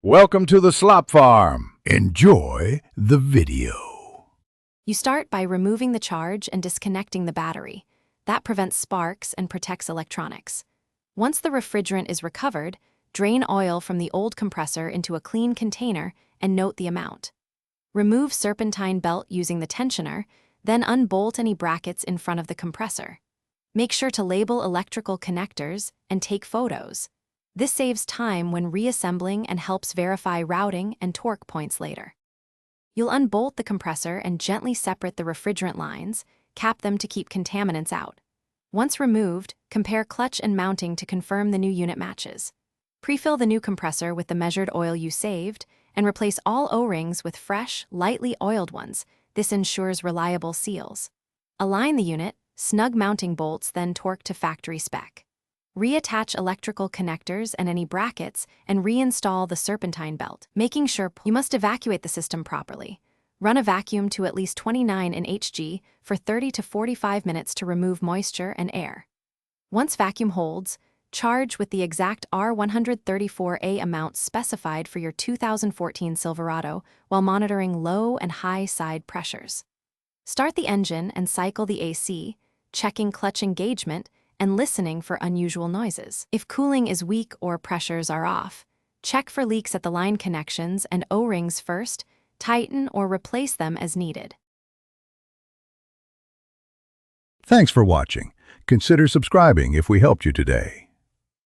Welcome to the Slop Farm. Enjoy the video. You start by removing the charge and disconnecting the battery. That prevents sparks and protects electronics. Once the refrigerant is recovered, drain oil from the old compressor into a clean container and note the amount. Remove serpentine belt using the tensioner, then unbolt any brackets in front of the compressor. Make sure to label electrical connectors and take photos. This saves time when reassembling and helps verify routing and torque points later. You'll unbolt the compressor and gently separate the refrigerant lines, cap them to keep contaminants out. Once removed, compare clutch and mounting to confirm the new unit matches. Pre-fill the new compressor with the measured oil you saved, and replace all O-rings with fresh, lightly oiled ones. This ensures reliable seals. Align the unit, snug mounting bolts, then torque to factory spec. Reattach electrical connectors and any brackets and reinstall the serpentine belt, making sure you must evacuate the system properly. Run a vacuum to at least 29 in Hg for 30 to 45 minutes to remove moisture and air. Once vacuum holds, charge with the exact R134A amount specified for your 2014 Silverado while monitoring low and high side pressures. Start the engine and cycle the AC, checking clutch engagement and listening for unusual noises. If cooling is weak or pressures are off, check for leaks at the line connections and O-rings first, tighten or replace them as needed. Thanks for watching. Consider subscribing if we helped you today.